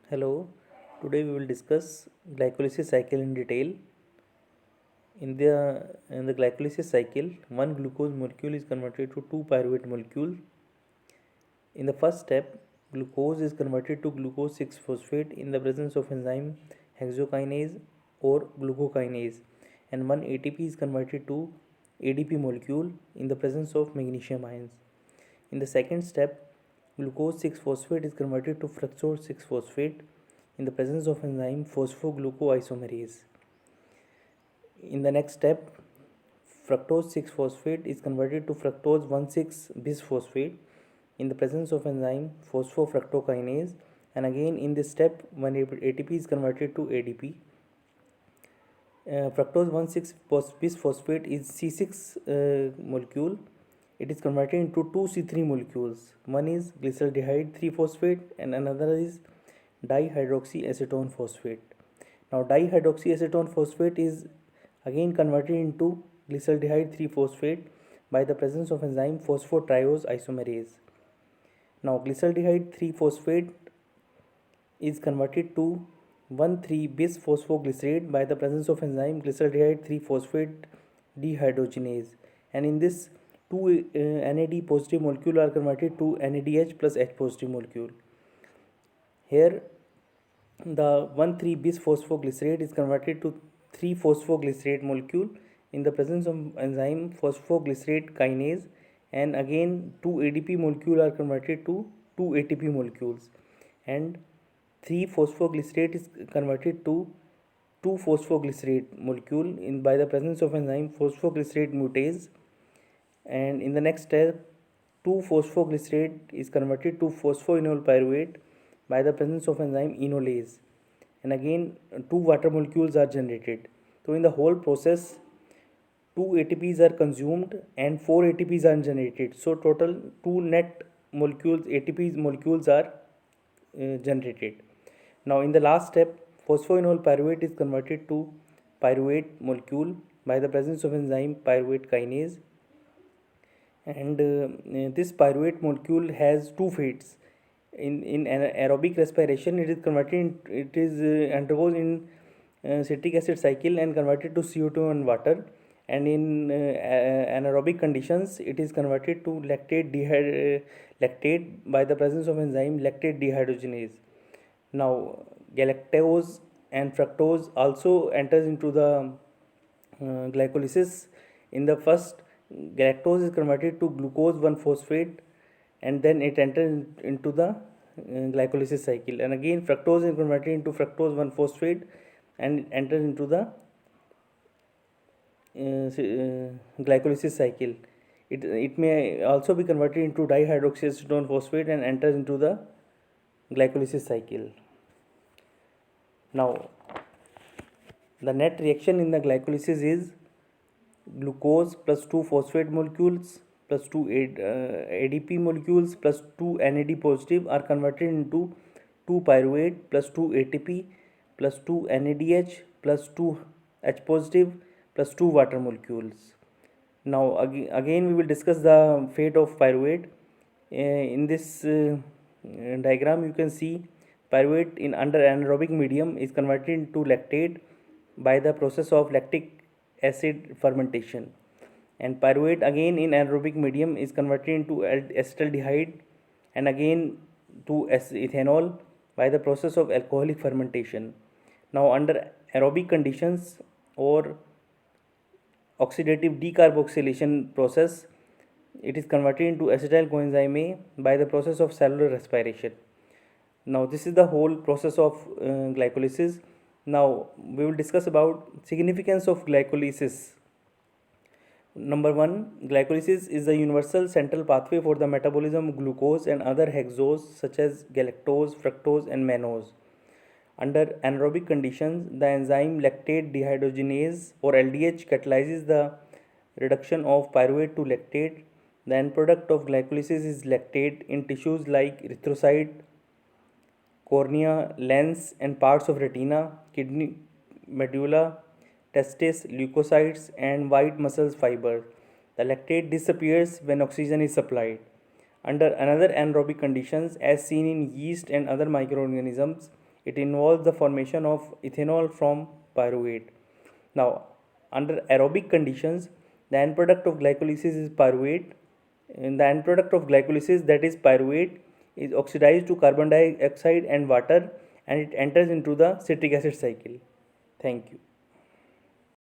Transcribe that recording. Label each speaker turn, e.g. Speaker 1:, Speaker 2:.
Speaker 1: Hello, today we will discuss glycolysis cycle in detail. In the glycolysis cycle, one glucose molecule is converted to two pyruvate molecules. In the first step, glucose is converted to glucose 6-phosphate in the presence of enzyme hexokinase or glucokinase, and one ATP is converted to ADP molecule in the presence of magnesium ions. In the second step, glucose 6-phosphate is converted to fructose 6-phosphate in the presence of enzyme phosphoglucoisomerase. In the next step, fructose 6-phosphate is converted to fructose 1,6-bisphosphate in the presence of enzyme phosphofructokinase, and again in this step when ATP is converted to ADP. Fructose 1,6-bisphosphate is C6 molecule. It is converted into two C3 molecules. One is glyceraldehyde 3-phosphate and another is dihydroxyacetone phosphate. Now dihydroxyacetone phosphate is again converted into glyceraldehyde 3-phosphate by the presence of enzyme phosphotriose isomerase. Now glyceraldehyde 3-phosphate is converted to 1,3-bisphosphoglycerate by the presence of enzyme glyceraldehyde 3-phosphate dehydrogenase, and in this two NAD positive molecule are converted to NADH plus H positive molecule. Here the 1,3-bisphosphoglycerate is converted to 3-phosphoglycerate molecule in the presence of enzyme phosphoglycerate kinase, and again two ADP molecule are converted to two ATP molecules, and 3-phosphoglycerate is converted to 2-phosphoglycerate molecule in by the presence of enzyme phosphoglycerate mutase, and in the next step 2-phosphoglycerate is converted to phosphoenol pyruvate by the presence of enzyme enolase, and again two water molecules are generated. So in the whole process, two ATPs are consumed and four ATPs are generated. So total two net molecules ATPs molecules are generated. Now in the last step, phosphoenol pyruvate is converted to pyruvate molecule by the presence of enzyme pyruvate kinase, and this pyruvate molecule has two fates. In aerobic respiration, it is converted. It is undergoes in citric acid cycle and converted to CO2 and water, and in anaerobic conditions, it is converted to lactate by the presence of enzyme lactate dehydrogenase. Now galactose and fructose also enters into the glycolysis. In the first, galactose is converted to glucose 1-phosphate and then it enters into the glycolysis cycle, and again fructose is converted into fructose 1-phosphate and enters into the glycolysis cycle. It may also be converted into dihydroxyacetone phosphate and enters into the glycolysis cycle. Now the net reaction in the glycolysis is glucose plus 2 phosphate molecules plus 2 ADP molecules plus 2 NAD positive are converted into 2 pyruvate plus 2 ATP plus 2 NADH plus 2 H positive plus 2 water molecules. Now again we will discuss the fate of pyruvate. In this diagram you can see pyruvate in under anaerobic medium is converted into lactate by the process of lactic acid fermentation, and pyruvate again in anaerobic medium is converted into acetaldehyde and again to ethanol by the process of alcoholic fermentation. Now under aerobic conditions or oxidative decarboxylation process, it is converted into acetyl coenzyme A by the process of cellular respiration. Now this is the whole process of glycolysis. Now we will discuss about significance of glycolysis. Number one, glycolysis is the universal central pathway for the metabolism of glucose and other hexoses such as galactose, fructose, and mannose. Under anaerobic conditions, the enzyme lactate dehydrogenase or LDH catalyzes the reduction of pyruvate to lactate. The end product of glycolysis is lactate in tissues like erythrocyte, cornea, lens, and parts of retina, kidney, medulla, testes, leukocytes, and white muscle fibers. The lactate disappears when oxygen is supplied. Under another anaerobic conditions, as seen in yeast and other microorganisms, It involves the formation of ethanol from pyruvate. Now, under aerobic conditions, the end product of glycolysis is pyruvate. In the end product of glycolysis, that is pyruvate, is oxidized to carbon dioxide and water, and it enters into the citric acid cycle. Thank you.